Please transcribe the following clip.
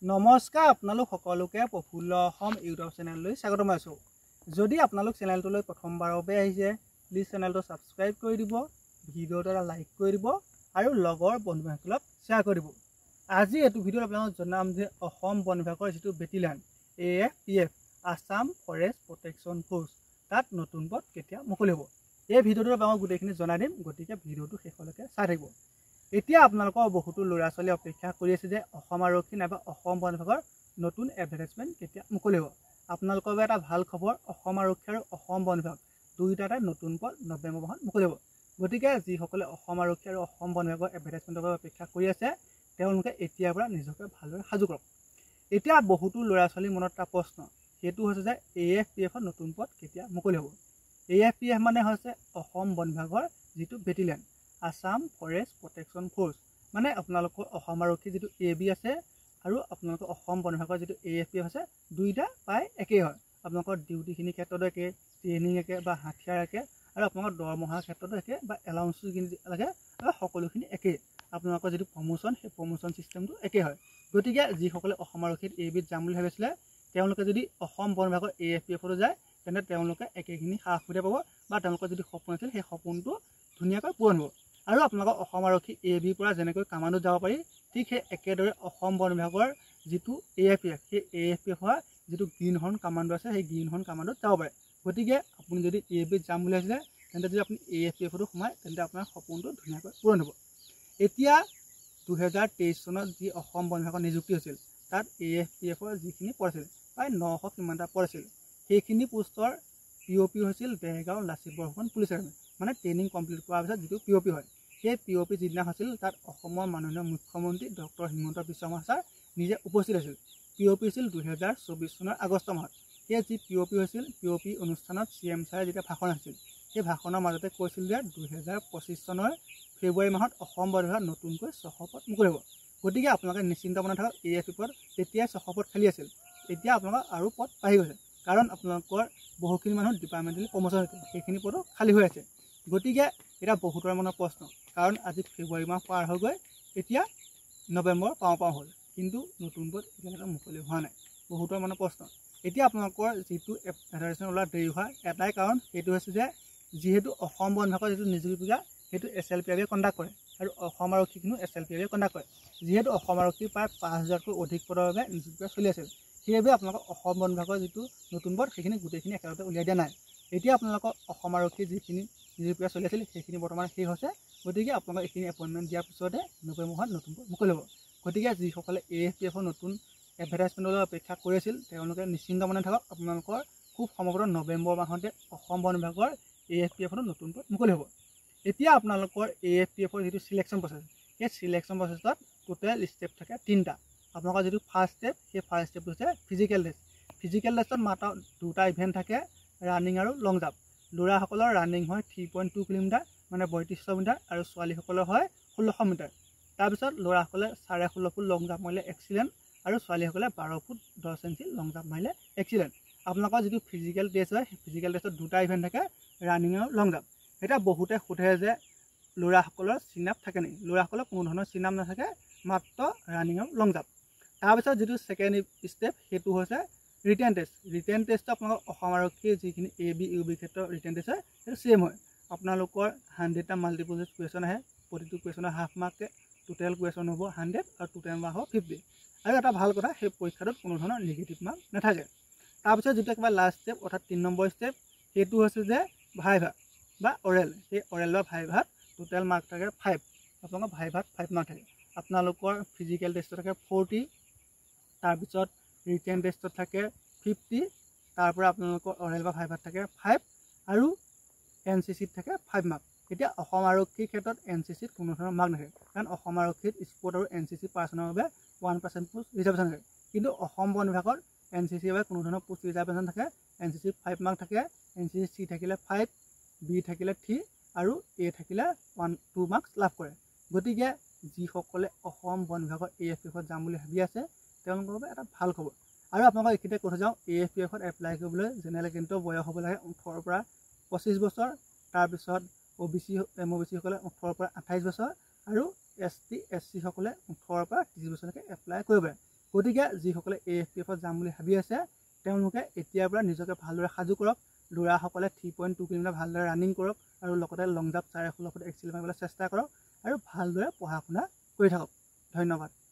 নমস্কাৰ আপোনালোক সকলোকে প্ৰফুল্ল অসম ইউটিউব চেনেললৈ স্বাগতম আছোঁ। যদি আপোনালোক চেনেলটোলৈ প্ৰথমবাৰৰ বাবে আহিছে প্লিজ চেনেলটো ছাবস্ক্ৰাইব কৰি দিব, ভিডিঅ'টো এটা লাইক কৰি দিব আৰু লগৰ বন্ধু বান্ধৱীক শ্বেয়াৰ কৰি দিব। আজি এইটো ভিডিঅ'ত আপোনালোকক জনাম যে অসম বন বিভাগৰ যিটো battalion AFPF Assam forest protection force তাত নতুন পদ কেতিয়া মুকলি হ'ব। এই ভিডিঅ'টোত আপোনালোকক গোটেইখিনি জনাই দিম, গতিকে ভিডিঅ'টো শেষলৈকে চাই থাকিব। এতিয়া আপোনালোকৰ বহুতো ল'ৰা ছোৱালী অপেক্ষা কৰি আছে যে অসম আৰক্ষী নাইবা অসম বন বিভাগৰ নতুন এডভাৰটাইজমেণ্ট কেতিয়া মুকলি হ'ব। আপোনালোকৰ বাবে এটা ভাল খবৰ, অসম আৰক্ষী আৰু অসম বন বিভাগ দুয়োটাতে নতুন পদ নৱেম্বৰ মাহত মুকলি হ'ব। গতিকে যিসকলে অসম আৰক্ষী আৰু অসম বন বিভাগৰ এডভাৰটাইজমেণ্টৰ বাবে অপেক্ষা কৰি আছে তেওঁলোকে এতিয়াৰ পৰা নিজকে ভালদৰে সাজু কৰক। এতিয়া বহুতো ল'ৰা ছোৱালীৰ মনত এটা প্ৰশ্ন, সেইটো হৈছে যে AFPFৰ নতুন পদ কেতিয়া মুকলি হ'ব। AFPF মানে হৈছে অসম বন বিভাগৰ যিটো battalion Assam forest protection force, মানে আপোনালোকৰ অসম আৰক্ষী যিটো AB আছে আৰু আপোনালোকৰ অসম বন বিভাগৰ যিটো AFPF আছে দুইটা প্ৰায় একেই হয়। আপোনালোকৰ ডিউটিখিনিৰ ক্ষেত্ৰতো একে, ট্ৰেইনিং একে বা হাথিয়াৰ একে, আৰু আপোনালোকৰ দৰমহাৰ ক্ষেত্ৰতো একে বা এলাউন্সখিনি লাগে আৰু সকলোখিনি একেই। আপোনালোকৰ যিটো প্ৰমোশ্যন সেই প্ৰমোশ্যন ছিষ্টেমটো একেই হয়। গতিকে যিসকলে অসম আৰক্ষীত ABত যাম বুলি ভাবিছিলে তেওঁলোকে যদি অসম বন বিভাগৰ AFPFতো যায় তেন্তে তেওঁলোকে একেখিনি সা সুবিধা পাব বা তেওঁলোকৰ যিটো সপোন আছিল সেই সপোনটো ধুনীয়াকৈ পূৰণ হ'ব। আৰু আপোনালোকৰ অসম আৰক্ষী ABৰ পৰা যেনেকৈ কামাণ্ডোত যাব পাৰি ঠিক সেই একেদৰে অসম বন বিভাগৰ যিটো AFPF সেই AFPFৰ যিটো গ্ৰীণ হৰ্ণ কামাণ্ডো আছে সেই গ্ৰীণ হৰ্ণ কামাণ্ডোত যাব পাৰে। গতিকে আপুনি যদি ABত যাম বুলি ভাবিছিলে তেন্তে যদি আপুনি AFPFতো সোমায় তেন্তে আপোনাৰ সপোনটো ধুনীয়াকৈ পূৰণ হ'ব। এতিয়া 2023 চনত যি অসম বন বিভাগৰ নিযুক্তি হৈছিল তাত AFPFৰ যিখিনি পদ আছিল প্ৰায় 900 কিমানটা পদ আছিল। সেইখিনি পোষ্টৰ POP হৈছিল দেৰগাঁও লাচিত বৰফুকন পুলিচ একাডেমী, মানে ট্ৰেইনিং কমপ্লিট কৰাৰ পিছত যিটো POP হয় সেই POP যিদিনা হৈছিল তাত অসমৰ মাননীয় মুখ্যমন্ত্ৰী ডক্টৰ হিমন্ত বিশ্ব শৰ্মা ছাৰ নিজে উপস্থিত আছিল। POP হৈছিল 2024 চনৰ আগষ্ট মাহত। সেই যি POP হৈছিল POP অনুষ্ঠানত CM ছাৰে যেতিয়া ভাষণ আছিল সেই ভাষণৰ মাজতে কৈছিল যে 2025 চনৰ ফেব্ৰুৱাৰী মাহত অসম বন বিভাগত নতুনকৈ 600 পদ মুকলি হ'ব। গতিকে আপোনালোকে নিশ্চিন্ত মনে থাকক, AFPFত তেতিয়াই 600 পদ খালী আছিল, এতিয়া আপোনালোকৰ আৰু পদ বাঢ়ি গৈছে, কাৰণ আপোনালোকৰ বহুখিনি মানুহ ডিপাৰ্টমেণ্টেলি প্ৰমোশ্যন হৈছে, সেইখিনি পদো খালী হৈ আছে। গতিকে এতিয়া বহুতৰ মনৰ প্ৰশ্ন, কাৰণ আজি ফেব্ৰুৱাৰী মাহ পাৰ হৈ গৈ এতিয়া নৱেম্বৰ পাওঁ হ'ল, কিন্তু নতুন পদ এতিয়ালৈকে মুকলি হোৱা নাই। বহুতৰ মনৰ প্ৰশ্ন। এতিয়া আপোনালোকৰ যিটো এডভাৰটাইজমেণ্ট ওলোৱা দেৰি হোৱা এটাই কাৰণ, সেইটো হৈছে যে যিহেতু অসম বন বিভাগৰ যিটো নিযুক্তি প্ৰক্ৰিয়া সেইটো SLPFে কণ্ডাক্ট কৰে আৰু অসম আৰক্ষীখিনিও SLPFে কণ্ডাক্ট কৰে। যিহেতু অসম আৰক্ষী প্ৰায় 5000তকৈ অধিক পদৰ বাবে নিযুক্তি প্ৰক্ৰিয়া চলি আছিল, সেইবাবে আপোনালোকৰ অসম বন বিভাগৰ যিটো নতুন পদ সেইখিনি গোটেইখিনি একেলগতে উলিয়াই দিয়া নাই। এতিয়া আপোনালোকৰ অসম আৰক্ষীৰ যিখিনি নিযুক্তি প্ৰক্ৰিয়া চলি আছিল সেইখিনি বৰ্তমান শেষ হৈছে। গতিকে আপোনালোকৰ এইখিনি এপইণ্টমেণ্ট দিয়াৰ পিছতে নৱেম্বৰ মাহত নতুন পদ মুকলি হ'ব। গতিকে যিসকলে AFPFৰ নতুন এডভাৰটাইজমেণ্টলৈ অপেক্ষা কৰি আছিল তেওঁলোকে নিশ্চিন্ত মনে থাকক, আপোনালোকৰ খুব সম্ভৱতঃ নৱেম্বৰ মাহতে অসম বন বিভাগৰ AFPFৰ নতুন পদ মুকলি হ'ব। এতিয়া আপোনালোকৰ AFPFৰ যিটো চিলেকশ্যন প্ৰচেছ সেই চিলেকশ্যন প্ৰচেছত টোটেল ষ্টেপ থাকে 3টা। আপোনালোকৰ যিটো ফাৰ্ষ্ট ষ্টেপ সেই ফাৰ্ষ্ট ষ্টেপটো হৈছে ফিজিকেল টেষ্ট। ফিজিকেল টেষ্টত মাত্ৰ 2টা ইভেণ্ট থাকে, ৰানিং আৰু লং জাম্প। ল'ৰাসকলৰ ৰানিং হয় 3.2 কিলোমিটাৰ মানে 3200 মিটাৰ আৰু ছোৱালীসকলৰ হয় 1600 মিটাৰ। তাৰপিছত ল'ৰাসকলে 16.5 ফুট লং জাম্প মাৰিলে এক্সিলেণ্ট আৰু ছোৱালীসকলে 12 ফুট 10 ইঞ্চি লং জাম্প মাৰিলে এক্সিলেণ্ট। আপোনালোকৰ যিটো ফিজিকেল টেষ্ট হয় সেই ফিজিকেল টেষ্টত 2টা ইভেণ্ট থাকে, ৰানিং আৰু লং জাম্প। এতিয়া বহুতে সোধে যে ল'ৰাসকলৰ চিনাপ থাকে নেকি? ল'ৰাসকলৰ কোনো ধৰণৰ চিনাপ নাথাকে, মাত্ৰ ৰানিং আৰু লং জাম্প। তাৰপিছত যিটো ছেকেণ্ড ষ্টেপ সেইটো হৈছে ৰিটেন টেষ্ট। ৰিটেন টেষ্টটো আপোনালোকৰ অসম আৰক্ষীৰ যিখিনি AB UB ক্ষেত্ৰৰ ৰিটেন টেষ্ট হয় সেইটো ছেম হয়। আপোনালোকৰ 100টা মাল্টিপল চইচ কুৱেশ্যন আহে, প্ৰতিটো কুৱেশ্যনৰ হাফ মাৰ্কে, টোটেল কুৱেশ্যন হ'ব 100 আৰু টোটেল মাৰ্ক হ'ব 50। আৰু এটা ভাল কথা, সেই পৰীক্ষাটোত কোনো ধৰণৰ নিগেটিভ মাৰ্ক নাথাকে। তাৰপিছত যিটো একেবাৰে লাষ্ট ষ্টেপ অৰ্থাৎ 3 নম্বৰ ষ্টেপ সেইটো হৈছে যে ভাইভা বা অৰেল। সেই অৰেল বা ভাইভাত টোটেল মাৰ্ক থাকে 5, আপোনালোকৰ ভাইভাত 5 মাৰ্ক থাকে। আপোনালোকৰ ফিজিকেল টেষ্টত থাকে 40, তাৰপিছত ৰিটেন টেষ্টত থাকে 50, তাৰপৰা আপোনালোকৰ অৰেল বা ভাইভাত থাকে 5 আৰু NCCত থাকে 5 মাৰ্ক। এতিয়া অসম আৰক্ষীৰ ক্ষেত্ৰত NCCত কোনো ধৰণৰ মাৰ্ক নাথাকে, কাৰণ অসম আৰক্ষীত স্পৰ্ট আৰু NCC পাৰ্চনৰ বাবে 1% পোষ্ট ৰিজাৰ্ভেশ্যন থাকে, কিন্তু অসম বন বিভাগত NCCৰ বাবে কোনো ধৰণৰ পোষ্ট ৰিজাৰ্ভেশ্যন থাকে। NCCত 5 মাৰ্ক থাকে, NCC C থাকিলে 5, B থাকিলে 3 আৰু A থাকিলে 2 মাৰ্কছ লাভ কৰে। গতিকে যিসকলে অসম বন বিভাগৰ AFPFত যাম বুলি ভাবি আছে তেওঁলোকৰ বাবে এটা ভাল খবৰ। আৰু আপোনালোকক এইখিনিতে কৈ যাওঁ, AFPFত এপ্লাই কৰিবলৈ জেনেৰেল কেন্দ্ৰৰ বয়স হ'ব লাগে 18ৰ পৰা 25 বছৰ, তাৰপিছত OBC MOBC সকলে 18ৰ পৰা 28 বছৰ আৰু ST SC সকলে 18ৰ পৰা 30 বছৰলৈকে এপ্লাই কৰিব পাৰে। গতিকে যিসকলে AFPFত যাম বুলি ভাবি আছে তেওঁলোকে এতিয়াৰ পৰা নিজকে ভালদৰে সাজু কৰক। ল'ৰাসকলে 3.2 কিলোমিটাৰ ভালদৰে ৰানিং কৰক আৰু লগতে লং জাম্প 16.5 ফুট এক্সেল মাৰিবলৈ চেষ্টা কৰক আৰু ভালদৰে পঢ়া শুনা কৰি থাকক। ধন্যবাদ।